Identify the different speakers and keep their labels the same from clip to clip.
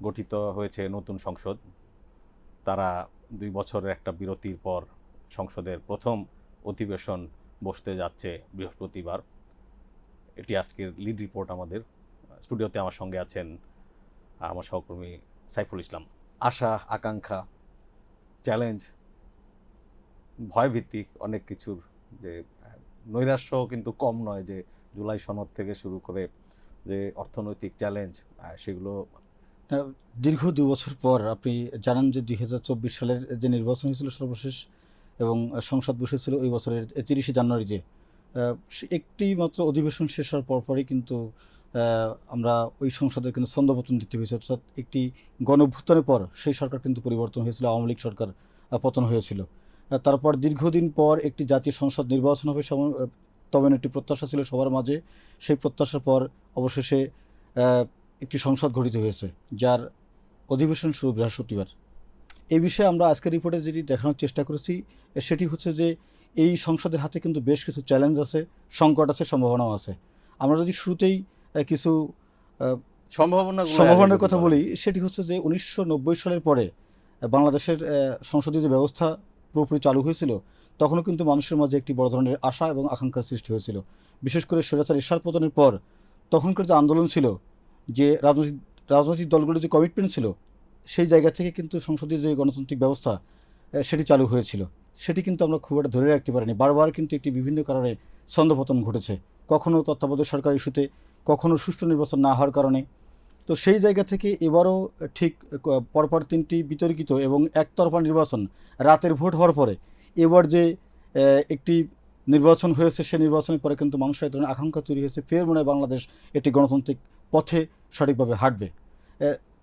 Speaker 1: গঠিত হয়েছে নতুন সংসদ। তারা 2 বছরের একটা বিরতির পর সংসদের প্রথম অধিবেশন বসতে যাচ্ছে বৃহস্পতিবার। এটি আজকের লিড রিপোর্ট আমাদের। স্টুডিওতে আমার সঙ্গে আছেন আমার সহকর্মী সাইফুল ইসলাম। আশা, আকাঙ্ক্ষা, চ্যালেঞ্জ, ভয়ভিত্তিক অনেক কিছুর যে নৈরাশ্য কিন্তু কম নয়, যে জুলাই সনদ থেকে শুরু করে যে অর্থনৈতিক চ্যালেঞ্জ সেগুলো।
Speaker 2: দীর্ঘ 2 বছর পর আপনি জানেন যে 2024 সালের যে নির্বাচন হয়েছিল সর্বশেষ এবং সংসদ বসেছিল ওই বছরের 30শে জানুয়ারিতে। একটি মাত্র অধিবেশন শেষ হওয়ার পরপরই কিন্তু আমরা ওই সংসদের কিন্তু ছন্দপতন দেখতে পেয়েছি। অর্থাৎ একটি গণঅভ্যুত্থানের পর সেই সরকার কিন্তু পরিবর্তন হয়েছিল, আওয়ামী লীগ সরকার পতন হয়েছিল। তারপর দীর্ঘদিন পর একটি জাতীয় সংসদ নির্বাচন হবে তেমন একটি প্রত্যাশা ছিল সবার মাঝে। সেই প্রত্যাশার পর অবশেষে একটি সংসদ গঠিত হয়েছে, যার অধিবেশন শুরু বৃহস্পতিবার। এই বিষয়ে আমরা আজকের রিপোর্টে যেটি দেখানোর চেষ্টা করেছি সেটি হচ্ছে যে এই সংসদের হাতে কিন্তু বেশ কিছু চ্যালেঞ্জ আছে, সংকট আছে, সম্ভাবনাও আছে। আমরা যদি শুরুতেই কিছু সম্ভাবনার কথা বলি, সেটি হচ্ছে যে 1990 সালের পরে বাংলাদেশের সংসদীয় যে ব্যবস্থা পুরোপুরি চালু হয়েছিল, তখনও কিন্তু মানুষের মাঝে একটি বড় ধরনের আশা এবং আকাঙ্ক্ষার সৃষ্টি হয়েছিল। বিশেষ করে স্বৈরাচার এরশাদ পতনের পর তখনকার যে আন্দোলন ছিল, যে রাজনৈতিক দলগুলোর যে কমিটমেন্ট ছিল, সেই জায়গা থেকে কিন্তু সংসদীয় যে গণতান্ত্রিক ব্যবস্থা সেটি চালু হয়েছিল। সেটি কিন্তু আমরা খুব একটা ধরে রাখতে পারিনি। বারবার কিন্তু একটি বিভিন্ন কারণে ছন্দপতন ঘটেছে, কখনও তত্ত্বাবধায়ক সরকার ইস্যুতে, কখনও সুষ্ঠু নির্বাচন না হওয়ার কারণে। তো সেই জায়গা থেকে এবারও ঠিক পরপর 3টি বিতর্কিত এবং একতরফা নির্বাচন, রাতের ভোট হওয়ার পরে এবার যে একটি নির্বাচন হয়েছে, সেই নির্বাচনের পরে কিন্তু মানুষের এক ধরনের আকাঙ্ক্ষা তৈরি হয়েছে, ফের মনে হয় বাংলাদেশ একটি গণতান্ত্রিক পথে সঠিকভাবে হাঁটবে।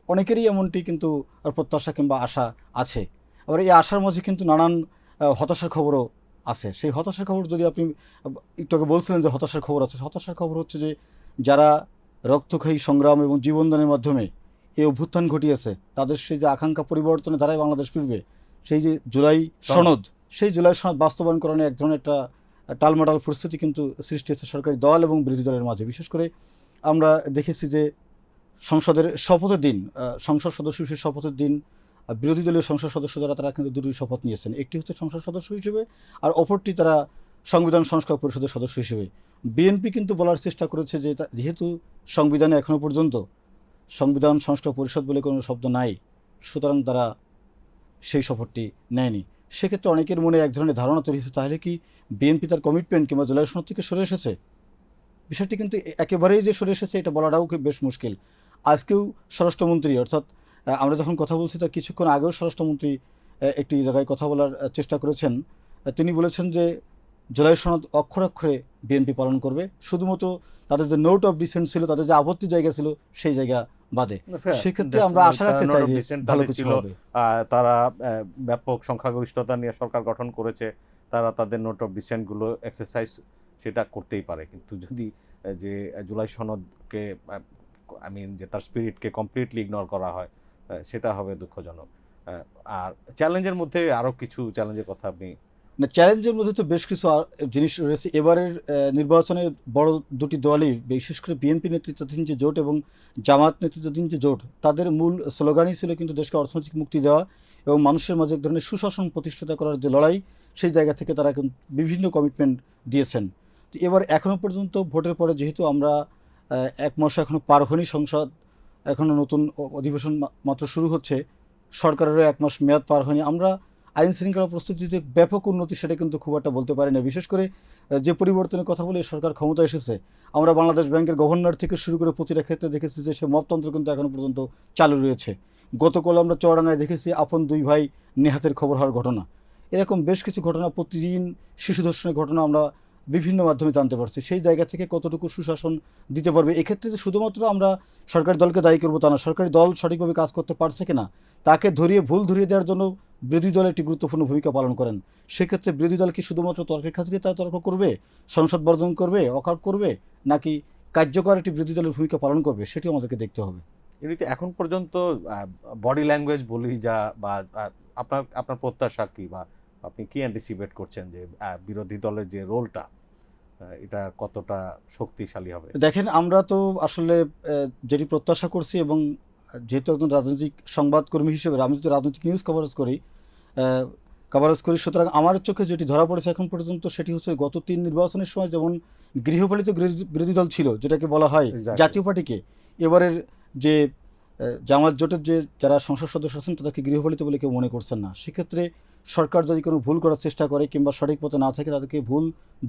Speaker 2: অনেকেরই এমনটি কিন্তু প্রত্যাশা কিংবা আশা আছে। আবার এই আশার মাঝে কিন্তু নানান হতাশার খবরও আছে। সেই হতাশার খবর যদি আপনি একটু আগে বলছিলেন যে হতাশার খবর আছে, হতাশার খবর হচ্ছে যে যারা রক্তক্ষয়ী সংগ্রাম এবং জীবনদানের মাধ্যমে এই অভ্যুত্থান ঘটিয়েছে, তাদের সেই যে আকাঙ্ক্ষা পরিবর্তনের দ্বারাই বাংলাদেশ ফিরবে, সেই যে জুলাই সনদ, সেই জুলাই সনদ বাস্তবায়নকরণে এক ধরনের একটা টালমাটাল পরিস্থিতি কিন্তু সৃষ্টি হচ্ছে সরকারি দল এবং বিরোধী দলের মাঝে। বিশেষ করে আমরা দেখেছি যে সংসদের শপথের দিন, সংসদ সদস্য হিসেবে শপথের দিন বিরোধী দলীয় সংসদ সদস্য যারা, তারা কিন্তু দুটি শপথ নিয়েছেন। একটি হচ্ছে সংসদ সদস্য হিসেবে, আর অপরটি তারা সংবিধান সংস্কার পরিষদের সদস্য হিসেবে। বিএনপি কিন্তু বলার চেষ্টা করেছে যে যেহেতু সংবিধানে এখনও পর্যন্ত সংবিধান সংস্কার পরিষদ বলে কোনো শব্দ নাই, সুতরাং তারা সেই শপথটি নেয়নি। সেক্ষেত্রে অনেকের মনে এক ধরনের ধারণা তৈরি হয়েছে, তাহলে কি বিএনপি তার কমিটমেন্ট কিংবা জুলাই সনদ থেকে সরে এসেছে? বিষয়টি কিন্তু একেবারেই যে সরে এসেছে এটা বলাটাও খুব বেশ মুশকিল। আজকেও স্বরাষ্ট্রমন্ত্রী, অর্থাৎ আমরা যখন কথা বলছি তার কিছুক্ষণ আগেও স্বরাষ্ট্রমন্ত্রী একটি জায়গায় কথা বলার চেষ্টা করেছেন। তিনি বলেছেন যে জুলাই সনদ অক্ষরে অক্ষরে বিএনপি পালন করবে, শুধুমাত্র তাদের যে নোট অফ ডিসেন্ট ছিল, তাদের যে আপত্তি জায়গা ছিল সেই জায়গা বাদে। সেক্ষেত্রে আমরা আশা রাখতে চাই যে ভালো কিছু হবে।
Speaker 1: তারা ব্যাপক সংখ্যাগরিষ্ঠতা নিয়ে সরকার গঠন করেছে, তারা তাদের নোট অফ ডিসেন্টগুলো এক্সারসাইজ সেটা করতেই পারে। কিন্তু যদি যে জুলাই সনদকে যে তার স্পিরিটকে কমপ্লিটলি ইগনোর করা হয়, সেটা হবে দুঃখজনক। আর চ্যালেঞ্জের মধ্যে আরও কিছু চ্যালেঞ্জের কথা আপনি।
Speaker 2: না, চ্যালেঞ্জের মধ্যে তো বেশ কিছু জিনিস রয়েছে। এবারের নির্বাচনে বড় দুটি দলই, বিশেষ করে বিএনপি নেতৃত্বাধীন যে জোট এবং জামাত নেতৃত্বাধীন যে জোট, তাদের মূল স্লোগানই ছিল কিন্তু দেশকে অর্থনৈতিক মুক্তি দেওয়া এবং মানুষের মাঝে এক ধরনের সুশাসন প্রতিষ্ঠাতা করার যে লড়াই, সেই জায়গা থেকে তারা কিন্তু বিভিন্ন কমিটমেন্ট দিয়েছেন। তো এবার এখনও পর্যন্ত ভোটের পরে যেহেতু আমরা 1 মাস এখনও পার হয়নি, সংসদ এখনও নতুন অধিবেশন মাত্র শুরু হচ্ছে, সরকারেরও 1 মাস মেয়াদ পার হয়নি, আমরা আইন শৃঙ্খলা প্রস্তুতিতে ব্যাপক উন্নতি সেটা কিন্তু খুব একটা বলতে পারি না। বিশেষ করে যে পরিবর্তনের কথা বলে সরকার ক্ষমতা এসেছে, আমরা বাংলাদেশ ব্যাংকের গভর্নর থেকে শুরু করে প্রতিটা ক্ষেত্রে দেখেছি যে সে মপতন্ত্র কিন্তু এখনও পর্যন্ত চালু রয়েছে। গতকাল আমরা চুয়াডাঙ্গায় দেখেছি আপন 2 ভাই নেহাতের খবর হওয়ার ঘটনা। এরকম বেশ কিছু ঘটনা, প্রতিদিন শিশু ধর্ষণের ঘটনা আমরা বিভিন্ন মাধ্যমে জানতে পারছি। সেই জায়গা থেকে কতটুকু সুশাসন দিতে পারবে, এক্ষেত্রে যে শুধুমাত্র আমরা সরকারি দলকে দায়ী করবো তা না, সরকারি দল সঠিকভাবে কাজ করতে পারছে কিনা তাকে ভুল ধরিয়ে দেওয়ার জন্য বিরোধী দল একটি গুরুত্বপূর্ণ ভূমিকা পালন করেন। সেক্ষেত্রে বিরোধী দল কি শুধুমাত্র তর্কের খাতিরে তারা তর্ক করবে, সংসদ বর্জন করবে, ওয়াকআউট করবে, নাকি কার্যকর একটি বিরোধী দলের ভূমিকা পালন করবে, সেটিও আমাদেরকে দেখতে হবে।
Speaker 1: এমনিতে এখন পর্যন্ত বডি ল্যাঙ্গুয়েজ বলি যা, বা আপনার প্রত্যাশা কি, বা আপনি কি অ্যান্টিসিপেট করছেন যে বিরোধী দলের যে রোলটা, এটা কতটা শক্তিশালী হবে?
Speaker 2: দেখেন, আমরা তো আসলে যেটি প্রত্যাশা করছি এবং যেহেতু একজন রাজনৈতিক সংবাদকর্মী হিসেবে আমি যদি রাজনৈতিক নিউজ কভারেজ করি, সুতরাং আমার চোখে যেটি ধরা পড়েছে এখন পর্যন্ত সেটি হচ্ছে গত 3 নির্বাচনের সময় যেমন গৃহপালিত বিরোধী দল ছিল, যেটাকে বলা হয়
Speaker 1: Exactly.
Speaker 2: জাতীয় পার্টিকে, এবারের যে জামাত জোটের যে যারা সংসদ সদস্য আছেন তাদেরকে গৃহপালিত বলে কেউ মনে করছেন না। সেক্ষেত্রে সরকার যদি কোনো ভুল করার চেষ্টা করে কিংবা সঠিক পথে না থাকে তাদেরকে ভুল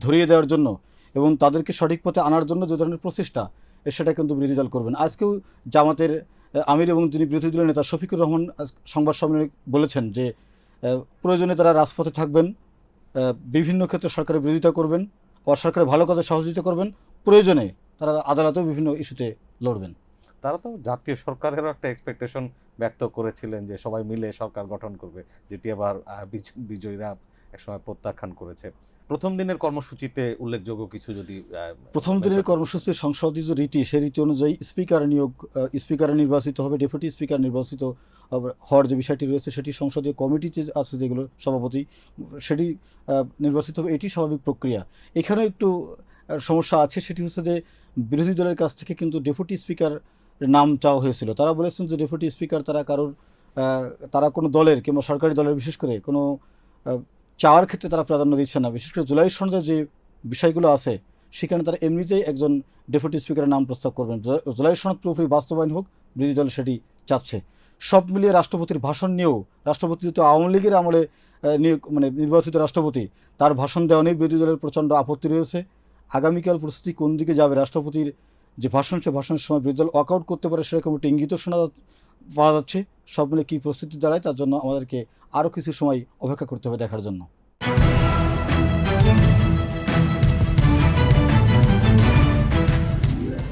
Speaker 2: ধরিয়ে দেওয়ার জন্য এবং তাদেরকে সঠিক পথে আনার জন্য যে ধরনের প্রচেষ্টা সেটা কিন্তু বিরোধী দল করবেন। আজকেও জামাতের আমির এবং যিনি বিরোধী দলের নেতা শফিকুর রহমান সংবাদ সম্মেলনে বলেছেন যে প্রয়োজনে তারা রাজপথে থাকবেন, বিভিন্ন ক্ষেত্রে সরকারের বিরোধিতা করবেন, আবার সরকারের ভালো কাজে সহযোগিতা করবেন, প্রয়োজনে তারা আদালতেও বিভিন্ন ইস্যুতে লড়বেন।
Speaker 1: তারা তো জাতীয় সরকারেরও একটা এক্সপেকটেশন ব্যক্ত করেছিলেন যে সবাই মিলে সরকার গঠন করবে, যেটি আবার বিজয়ীরা একসময় প্রত্যাখ্যান করেছে। প্রথম দিনের কর্মসূচিতে উল্লেখযোগ্য কিছু যদি
Speaker 2: প্রথম দিনের কর্মসূচি সংসদীয় যে রীতি, সেই রীতি অনুযায়ী স্পিকার নির্বাচিত হবে, ডেপুটি স্পিকার নির্বাচিত হওয়ার যে বিষয়টি রয়েছে সেটি সংসদীয় কমিটি যে আছে যেগুলো সভাপতি সেটি নির্বাচিত হবে, এটি স্বাভাবিক প্রক্রিয়া। এখানে একটু সমস্যা আছে, সেটি হচ্ছে যে বিরোধী দলের কাছ থেকে কিন্তু ডেপুটি স্পিকার নাম চাওয়া হয়েছিল। তারা বলেছেন যে ডেপুটি স্পিকার তারা কোনো দলের কিংবা সরকারি দলের বিশেষ করে কোনো চাওয়ার ক্ষেত্রে তারা প্রাধান্য দিচ্ছে না। বিশেষ করে জুলাই সনদে যে বিষয়গুলো আছে সেখানে তারা এমনিতেই একজন ডেপুটি স্পিকারের নাম প্রস্তাব করবেন। জুলাই সনদ পুরোপুরি বাস্তবায়ন হোক, বিরোধী দল সেটি চাচ্ছে। সব মিলিয়ে রাষ্ট্রপতির ভাষণ নিয়েও, রাষ্ট্রপতি যেহেতু আওয়ামী লীগের আমলে নির্বাচিত রাষ্ট্রপতি, তার ভাষণ দেওয়া নিয়ে বিরোধী দলের প্রচণ্ড আপত্তি রয়েছে। আগামীকাল পরিস্থিতি কোন দিকে যাবে, রাষ্ট্রপতির যে ভাষণ সে ভাষণের সময় বিরোধী দল ওয়াকআউট করতে পারে সেরকম একটা ইঙ্গিত পাওয়া যাচ্ছে। সব মিলে কী পরিস্থিতি দাঁড়ায় তার জন্য আমাদেরকে আরও কিছু সময় অপেক্ষা করতে হবে দেখার জন্য।